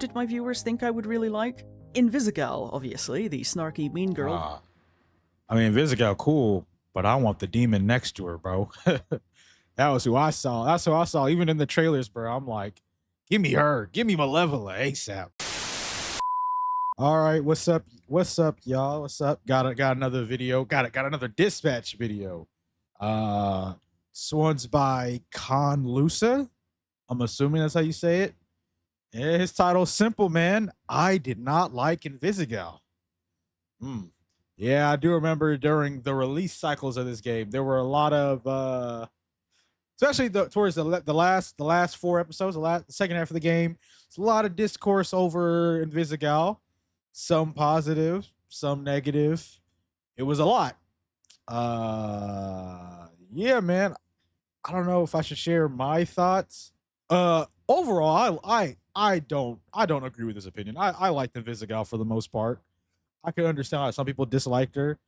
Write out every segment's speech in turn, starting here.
did my viewers think I would really like? Invisigal, obviously, the snarky mean girl. I mean, Invisigal, cool, but I want the demon next to her, bro. That was who I saw. That's who I saw. Even in the trailers, bro. I'm like, give me her. Give me Malevola ASAP. All right, what's up? What's up, y'all? What's up? Got another video. Got another dispatch video. This one's by Conlusa. I'm assuming that's how you say it. Yeah, his title's simple, man. I did not like Invisigal. Yeah, I do remember during the release cycles of this game, there were a lot of especially towards the last 4 episodes, the second half of the game. It's a lot of discourse over Invisigal, some positive, some negative. It was a lot. Yeah, man. I don't know if I should share my thoughts. Overall, I don't agree with this opinion. I liked Invisigal for the most part. I could understand why some people disliked her.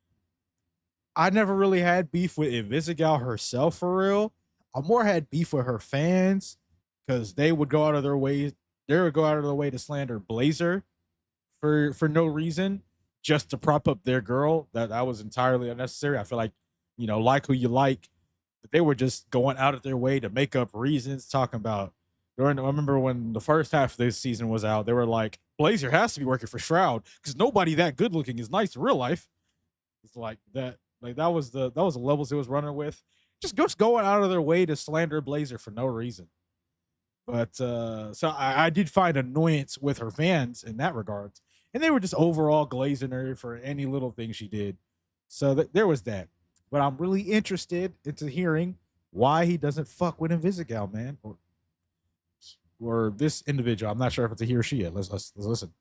I never really had beef with Invisigal herself for real. I more had beef with her fans because they would go out of their way. They would go out of their way to slander Blazer for no reason, just to prop up their girl. That was entirely unnecessary. I feel like who you like, but they were just going out of their way to make up reasons, talking about. I remember when the first half of this season was out, they were like, Blazer has to be working for Shroud because nobody that good looking is nice in real life. It's like that. Like that was the levels it was running with. Just going out of their way to slander Blazer for no reason. But so I did find annoyance with her fans in that regards, and they were just overall glazing her for any little thing she did. So there was that. But I'm really interested into hearing why he doesn't fuck with Invisigal, man, or this individual. I'm not sure if it's a he or she yet. Let's listen.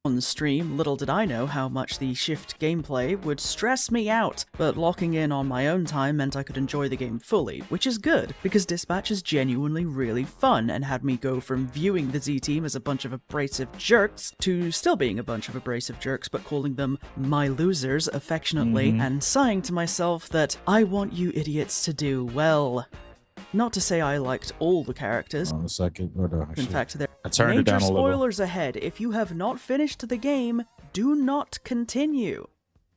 On stream, little did I know how much the shift gameplay would stress me out, but locking in on my own time meant I could enjoy the game fully, which is good, because Dispatch is genuinely really fun and had me go from viewing the Z-Team as a bunch of abrasive jerks to still being a bunch of abrasive jerks but calling them my losers affectionately and sighing to myself that I want you idiots to do well. Not to say I liked all the characters. On a second. In fact, there are major spoilers ahead. If you have not finished the game, do not continue.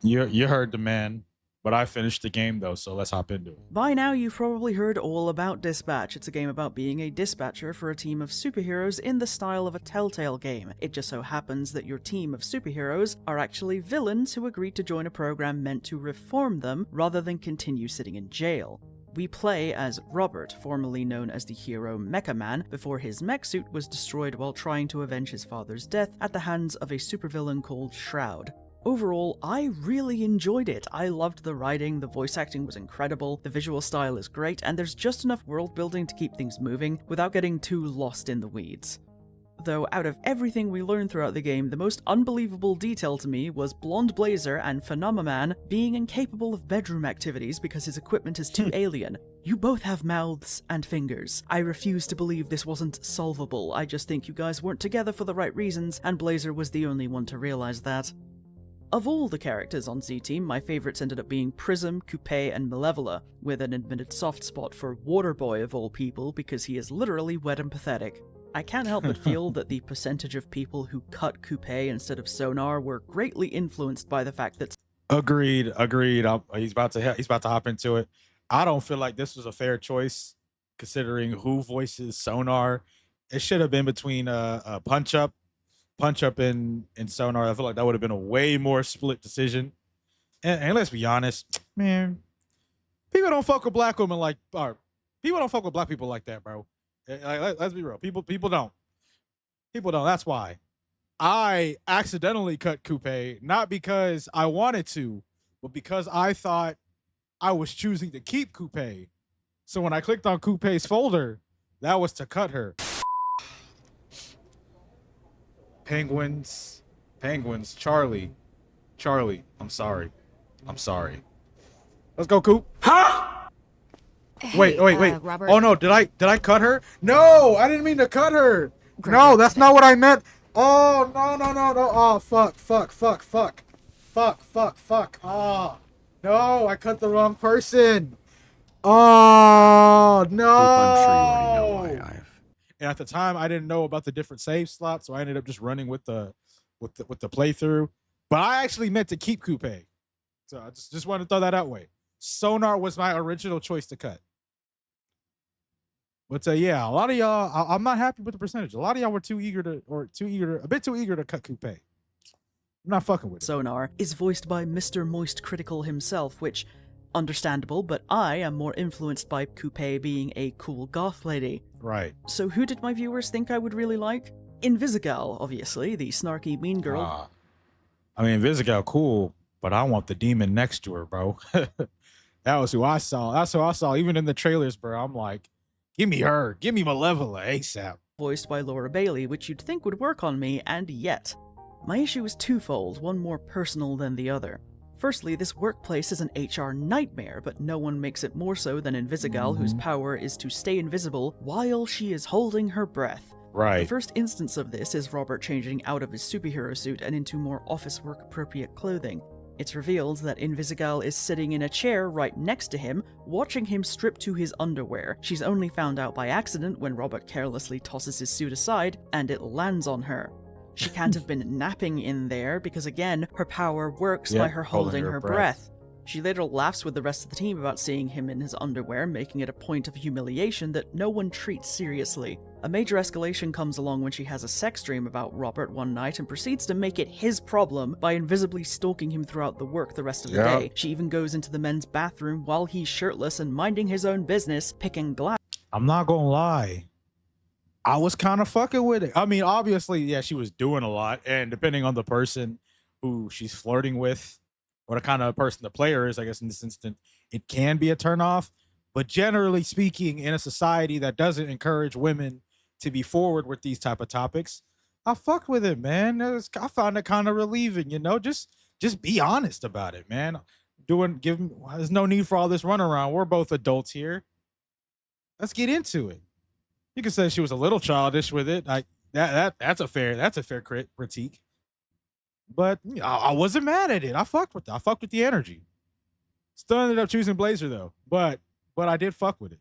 You heard the man, but I finished the game though, so let's hop into it. By now, you've probably heard all about Dispatch. It's a game about being a dispatcher for a team of superheroes in the style of a Telltale game. It just so happens that your team of superheroes are actually villains who agreed to join a program meant to reform them rather than continue sitting in jail. We play as Robert, formerly known as the hero Mecha Man, before his mech suit was destroyed while trying to avenge his father's death at the hands of a supervillain called Shroud. Overall, I really enjoyed it. I loved the writing, the voice acting was incredible, the visual style is great, and there's just enough world building to keep things moving without getting too lost in the weeds. Though out of everything we learned throughout the game, the most unbelievable detail to me was Blonde Blazer and Phenomenon being incapable of bedroom activities because his equipment is too alien. You both have mouths and fingers. I refuse to believe this wasn't solvable. I just think you guys weren't together for the right reasons, and Blazer was the only one to realize that. Of all the characters on Z-Team, my favorites ended up being Prism, Coupe, and Malevola, with an admitted soft spot for Waterboy of all people because he is literally wet and pathetic. I can't help but feel that the percentage of people who cut Coupe instead of Sonar were greatly influenced by the fact that... Agreed. He's about to hop into it. I don't feel like this was a fair choice considering who voices Sonar. It should have been between Punch Up and Sonar. I feel like that would have been a way more split decision. And let's be honest, man, people don't fuck with black women people don't fuck with black people like that, bro. Like, let's be real. People don't. That's why I accidentally cut Coupe, not because I wanted to, but because I thought I was choosing to keep Coupe. So when I clicked on Coupe's folder, that was to cut her. Penguins, Charlie, I'm sorry. Let's go, Coop. Huh? Wait. Robert. Oh no, did I cut her? No, I didn't mean to cut her. No, that's not what I meant. Oh, no. Oh, fuck. Oh, no, I cut the wrong person. Oh, no. I'm sure you already know why And at the time, I didn't know about the different save slots, so I ended up just running with the playthrough. But I actually meant to keep Coupe, so I just wanted to throw that out way. Sonar was my original choice to cut. But yeah, a lot of y'all, I'm not happy with the percentage. A lot of y'all were a bit too eager to cut Coupe. I'm not fucking with it. Sonar is voiced by Mr. Moist Critical himself, which, understandable, but I am more influenced by Coupe being a cool goth lady. Right. So who did my viewers think I would really like? Invisigal, obviously, the snarky mean girl. I mean, Invisigal, cool, but I want the demon next to her, bro. That was who I saw. That's who I saw. Even in the trailers, bro, I'm like, give me her. Give me Malevola ASAP. Voiced by Laura Bailey, which you'd think would work on me, and yet. My issue is twofold, one more personal than the other. Firstly, this workplace is an HR nightmare, but no one makes it more so than Invisigal, whose power is to stay invisible while she is holding her breath. Right. The first instance of this is Robert changing out of his superhero suit and into more office work appropriate clothing. It's revealed that Invisigal is sitting in a chair right next to him, watching him strip to his underwear. She's only found out by accident when Robert carelessly tosses his suit aside, and it lands on her. She can't have been napping in there, because again, her power works by her holding her breath. She later laughs with the rest of the team about seeing him in his underwear, making it a point of humiliation that no one treats seriously. A major escalation comes along when she has a sex dream about Robert one night and proceeds to make it his problem by invisibly stalking him throughout the work the rest of the day. She even goes into the men's bathroom while he's shirtless and minding his own business, picking glass. I'm not gonna lie, I was kind of fucking with it. I mean, obviously, yeah, she was doing a lot, and depending on the person who she's flirting with, or the kind of person the player is, I guess in this instant, it can be a turnoff. But generally speaking, in a society that doesn't encourage women to be forward with these type of topics, I fucked with it, man. I found it kind of relieving, you know. Just be honest about it, man. There's no need for all this runaround. We're both adults here. Let's get into it. You can say she was a little childish with it. Like that's a fair critique. But you know, I wasn't mad at it. I fucked with it. I fucked with the energy. Still ended up choosing Blazer though. But I did fuck with it.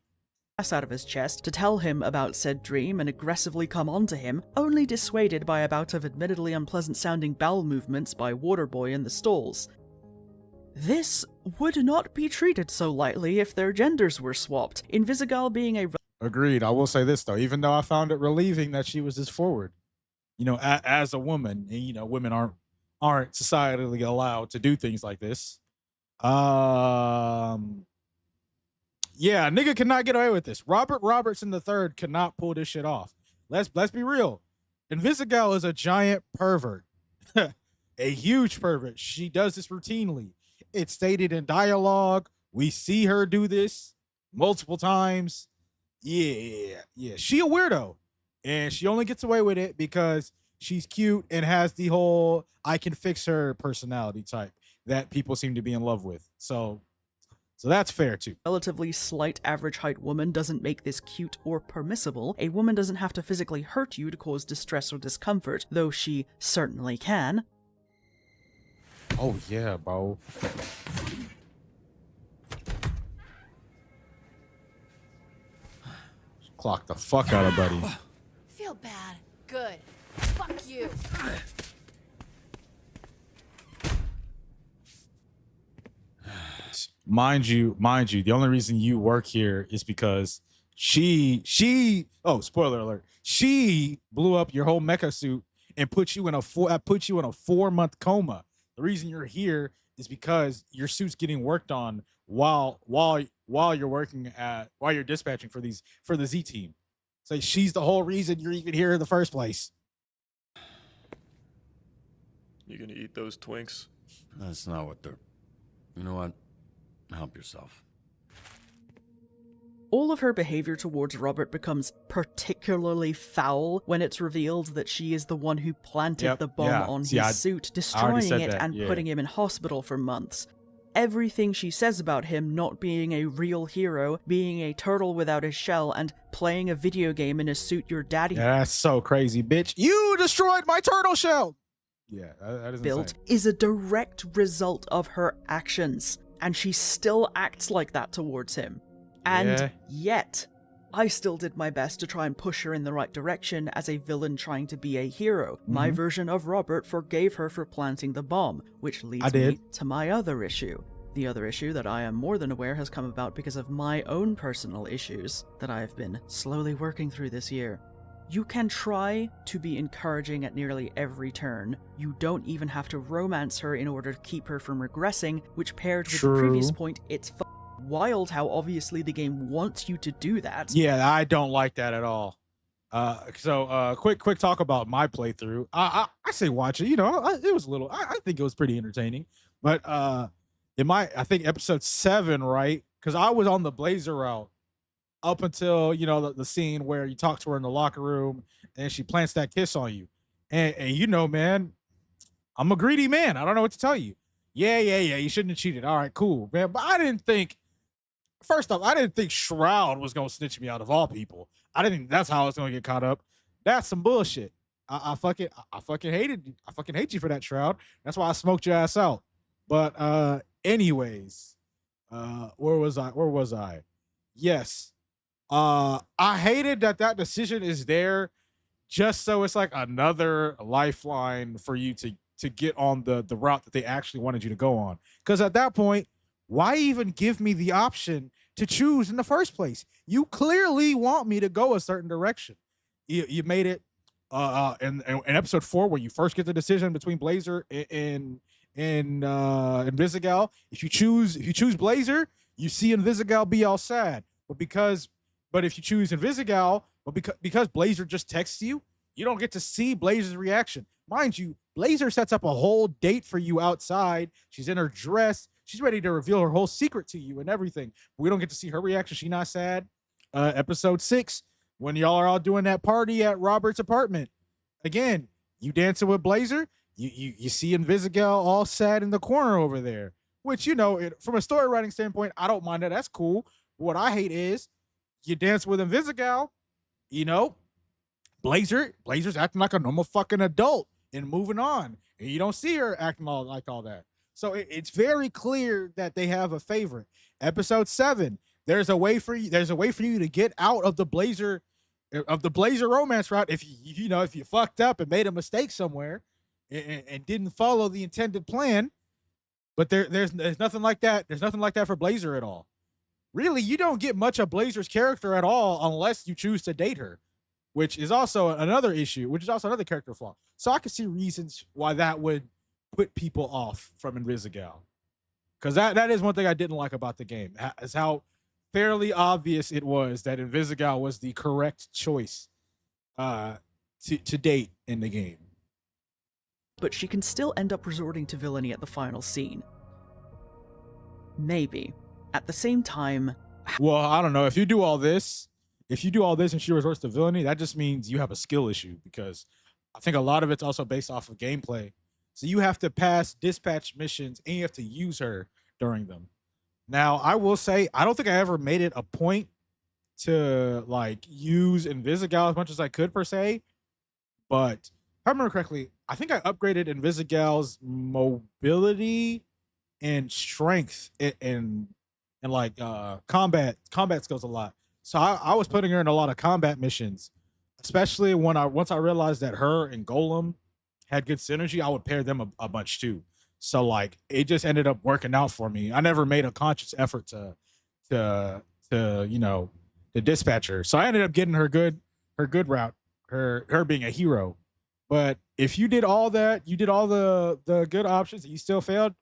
Out of his chest to tell him about said dream and aggressively come onto him, only dissuaded by a bout of admittedly unpleasant sounding bowel movements by Waterboy in the stalls. This would not be treated so lightly if their genders were swapped, Invisigal being a... Agreed. I will say this though, even though I found it relieving that she was this forward, you know, as a woman, and you know, women aren't societally allowed to do things like this. Yeah, nigga cannot get away with this. Robert Robertson III cannot pull this shit off. Let's be real. Invisigal is a giant pervert. A huge pervert. She does this routinely. It's stated in dialogue. We see her do this multiple times. Yeah. She a weirdo. And she only gets away with it because she's cute and has the whole I can fix her personality type that people seem to be in love with. So that's fair too. Relatively slight average height woman doesn't make this cute or permissible. A woman doesn't have to physically hurt you to cause distress or discomfort, though she certainly can. Oh yeah, bro. Clock the fuck out of buddy. Feel bad. Good. Fuck you. Mind you, the only reason you work here is because she spoiler alert, she blew up your whole mecha suit and put you in a 4-month coma. The reason you're here is because your suit's getting worked on while you're dispatching for the Z team. So she's the whole reason you're even here in the first place. You gonna eat those Twinks? That's not what they're... You know what? Help yourself. All of her behavior towards Robert becomes particularly foul when it's revealed that she is the one who planted the bomb on his suit, destroying it and putting him in hospital for months. Everything she says about him not being a real hero, being a turtle without his shell, and playing a video game in a suit your daddy that's so crazy, bitch. You destroyed my turtle shell! Yeah, that is built insane. is a direct result of her actions, and she still acts like that towards him. And yet, I still did my best to try and push her in the right direction as a villain trying to be a hero. My version of Robert forgave her for planting the bomb, which leads me to my other issue. The other issue that I am more than aware has come about because of my own personal issues that I have been slowly working through this year. You can try to be encouraging at nearly every turn. You don't even have to romance her in order to keep her from regressing, which paired with the previous point, it's wild how obviously the game wants you to do that. Yeah, I don't like that at all. Quick talk about my playthrough. I say watch it. You know, it was a little. I think it was pretty entertaining. But I think episode 7, right? Because I was on the Blazer route up until, you know, the scene where you talk to her in the locker room and she plants that kiss on you. And you know, man, I'm a greedy man. I don't know what to tell you. Yeah. You shouldn't have cheated. All right, cool, man. But I didn't think, first off, I didn't think Shroud was going to snitch me out of all people. I didn't think that's how I was going to get caught up. That's some bullshit. I fucking hate you for that, Shroud. That's why I smoked your ass out. But anyways, where was I? Yes. I hated that decision is there just so it's like another lifeline for you to get on the route that they actually wanted you to go on. Because at that point, why even give me the option to choose in the first place? You clearly want me to go a certain direction. You made it in episode 4 where you first get the decision between Blazer and Invisigal. If you choose Blazer, you see Invisigal be all sad. But if you choose Invisigal, because Blazer just texts you, you don't get to see Blazer's reaction. Mind you, Blazer sets up a whole date for you outside. She's in her dress. She's ready to reveal her whole secret to you and everything. We don't get to see her reaction. She's not sad. Episode 6, when y'all are all doing that party at Robert's apartment. Again, you dancing with Blazer. You see Invisigal all sad in the corner over there. Which, you know, from a story writing standpoint, I don't mind that. That's cool. What I hate is you dance with Invisigal, you know, Blazer's acting like a normal fucking adult and moving on. And you don't see her acting all that. So it's very clear that they have a favorite. Episode 7, there's a way for you to get out of the Blazer romance route if you fucked up and made a mistake somewhere and didn't follow the intended plan. But there's nothing like that. There's nothing like that for Blazer at all. Really, you don't get much of Blazer's character at all unless you choose to date her, which is also another issue, which is also another character flaw. So I can see reasons why that would put people off from Invisigal. Because that is one thing I didn't like about the game, is how fairly obvious it was that Invisigal was the correct choice to date in the game. But she can still end up resorting to villainy at the final scene. Maybe. At the same time... Well, I don't know. If you do all this and she resorts to villainy, that just means you have a skill issue, because I think a lot of it's also based off of gameplay. So you have to pass dispatch missions and you have to use her during them. Now, I will say, I don't think I ever made it a point to like use Invisigal as much as I could per se, but if I remember correctly, I think I upgraded Invisigal's mobility and strength and like combat skills a lot. So I was putting her in a lot of combat missions, especially once I realized that her and Golem had good synergy. I would pair them a bunch too. So like it just ended up working out for me. I never made a conscious effort to dispatch her. So I ended up getting her good route, her being a hero. But if you did all that, you did all the good options and you still failed,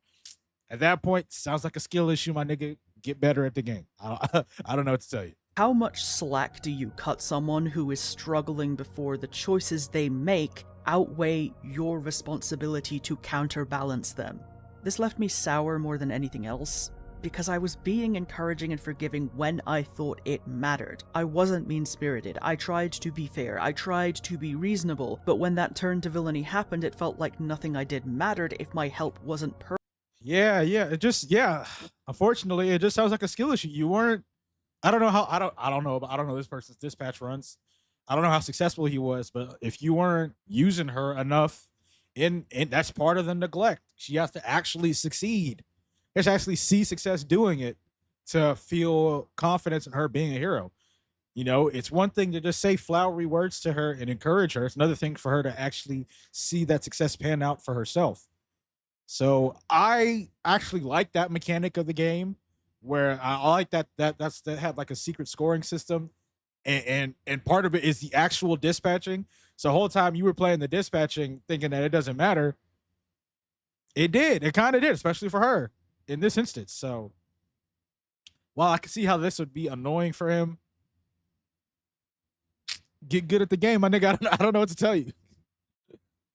at that point, sounds like a skill issue, my nigga. Get better at the game. I don't know what to tell you. How much slack do you cut someone who is struggling before the choices they make outweigh your responsibility to counterbalance them? This left me sour more than anything else, because I was being encouraging and forgiving when I thought it mattered. I wasn't mean-spirited. I tried to be fair. I tried to be reasonable. But when that turn to villainy happened, it felt like nothing I did mattered if my help wasn't perfect. Yeah. Unfortunately, it just sounds like a skill issue. You weren't. I don't know this person's dispatch runs. I don't know how successful he was, but if you weren't using her enough, and that's part of the neglect. She has to actually succeed. She has to actually see success doing it to feel confidence in her being a hero. You know, it's one thing to just say flowery words to her and encourage her. It's another thing for her to actually see that success pan out for herself. So I actually like that mechanic of the game, where I like that had like a secret scoring system, and part of it is the actual dispatching. So the whole time you were playing the dispatching, thinking that it doesn't matter, it did. It kind of did, especially for her in this instance. So while I can see how this would be annoying for him, get good at the game, my nigga. I don't know what to tell you.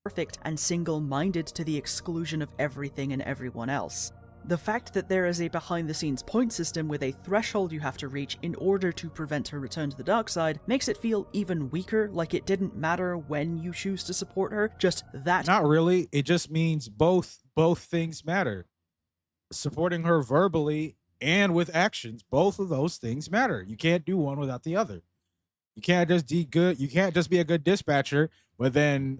Perfect and single-minded to the exclusion of everything and everyone else. The fact that there is a behind-the-scenes point system with a threshold you have to reach in order to prevent her return to the dark side makes it feel even weaker, like it didn't matter when you choose to support her, just that. Not really. It just means both things matter. Supporting her verbally and with actions, both of those things matter. You can't do one without the other. You can't just be good. You can't just be a good dispatcher, but then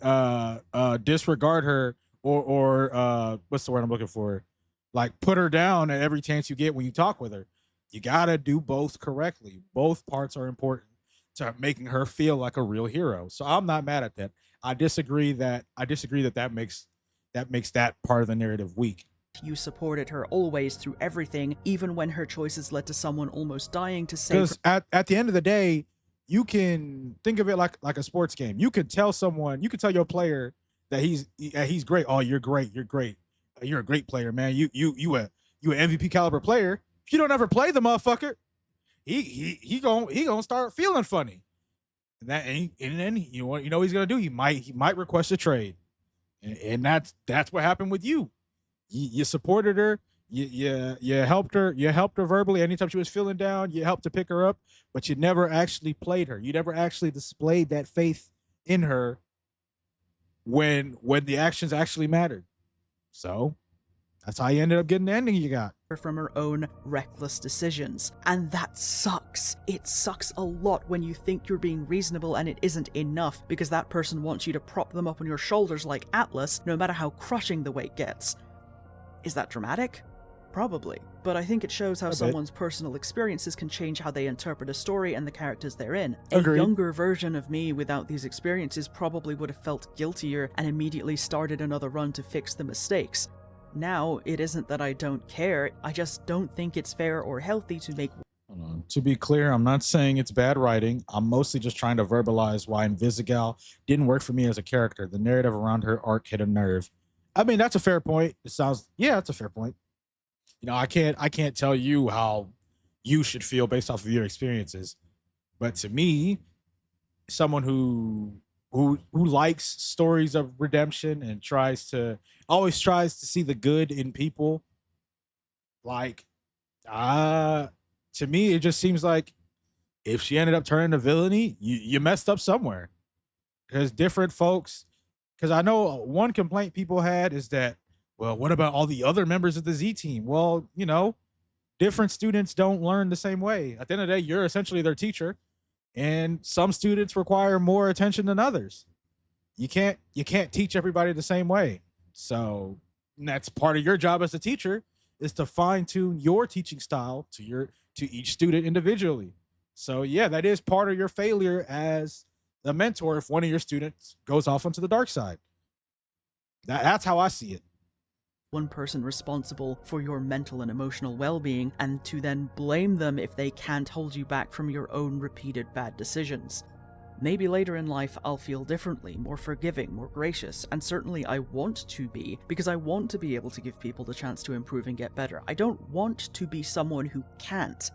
disregard her or what's the word I'm looking for? Like put her down at every chance you get when you talk with her. You gotta do both correctly. Both parts are important to making her feel like a real hero. So I'm not mad at that. I disagree that that makes that part of the narrative weak. You supported her always through everything, even when her choices led to someone almost dying to save her. Because at the end of the day, you can think of it like a sports game. You could tell your player that he's great. Oh, you're great. You're great. You're a great player, man. You an MVP caliber player. If you don't ever play the motherfucker, he gonna start feeling funny. And then you know what he's gonna do. He might request a trade, and that's what happened with you. You supported her. You helped her. You helped her verbally anytime she was feeling down. You helped to pick her up, but you never actually played her. You never actually displayed that faith in her when the actions actually mattered. So that's how you ended up getting the ending you got. From her own reckless decisions. And that sucks. It sucks a lot when you think you're being reasonable and it isn't enough because that person wants you to prop them up on your shoulders like Atlas, no matter how crushing the weight gets. Is that dramatic? Probably. But I think it shows how someone's personal experiences can change how they interpret a story and the characters they're in. Agreed. A younger version of me without these experiences probably would have felt guiltier and immediately started another run to fix the mistakes. Now, it isn't that I don't care, I just don't think it's fair or healthy to make... To be clear, I'm not saying it's bad writing. I'm mostly just trying to verbalize why Invisigal didn't work for me as a character. The narrative around her arc hit a nerve. I mean, that's a fair point. That's a fair point. You know, I can't tell you how you should feel based off of your experiences. But to me, someone who likes stories of redemption and always tries to see the good in people, like to me it just seems like if she ended up turning to villainy, you messed up somewhere. Because different folks, because I know one complaint people had is that, well, what about all the other members of the Z team? Well, you know, different students don't learn the same way. At the end of the day, you're essentially their teacher, and some students require more attention than others. You can't teach everybody the same way. So that's part of your job as a teacher, is to fine tune your teaching style to each student individually. So yeah, that is part of your failure as the mentor if one of your students goes off onto the dark side. That's how I see it. One person responsible for your mental and emotional well-being, and to then blame them if they can't hold you back from your own repeated bad decisions. Maybe later in life I'll feel differently, more forgiving, more gracious, and certainly I want to be, because I want to be able to give people the chance to improve and get better. I don't want to be someone who can't.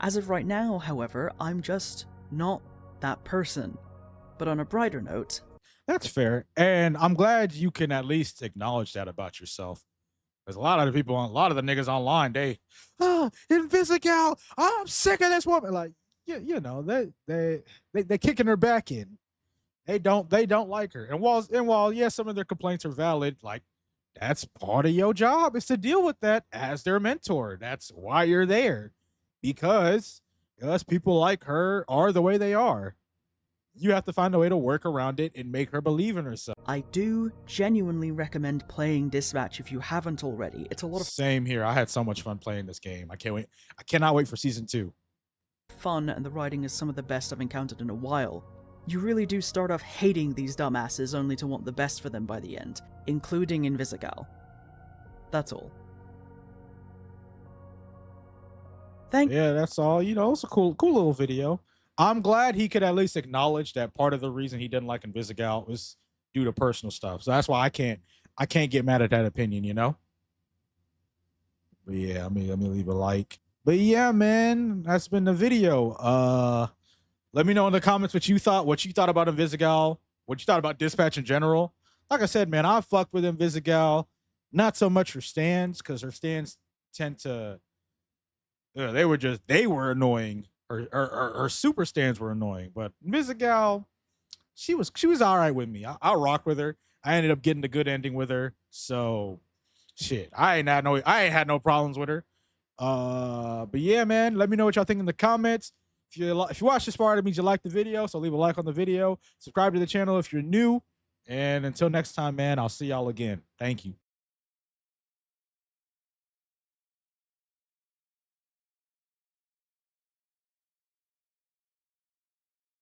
As of right now, however, I'm just not that person. But on a brighter note... That's fair. And I'm glad you can at least acknowledge that about yourself. There's a lot of the niggas online, Invisigal, I'm sick of this woman. Like, you know, they kicking her back in. They don't like her. And while yes, some of their complaints are valid, like that's part of your job is to deal with that as their mentor. That's why you're there. Because people like her are the way they are. You have to find a way to work around it and make her believe in herself. I do genuinely recommend playing Dispatch if you haven't already. It's a lot of... Same here. I had so much fun playing this game. I can't wait. I cannot wait for season 2. fun and the writing is some of the best I've encountered in a while. You really do start off hating these dumbasses only to want the best for them by the end, including Invisigal. That's all. Yeah, that's all. You know, it's a cool little video. I'm glad he could at least acknowledge that part of the reason he didn't like Invisigal was due to personal stuff. So that's why I can't get mad at that opinion, you know? But yeah, let me leave a like. But yeah, man, that's been the video. Let me know in the comments what you thought about Invisigal, what you thought about Dispatch in general. Like I said, man, I fucked with Invisigal. Not so much her stands, because her stands tend to they were annoying. Her super stands were annoying, but Invisigal, she was all right with me. I'll rock with her. I ended up getting a good ending with her, so shit, I ain't had no problems with her. But yeah, man, let me know what y'all think in the comments. If you watch this far, it means you like the video, so leave a like on the video. Subscribe to the channel if you're new, and until next time, man, I'll see y'all again. Thank you.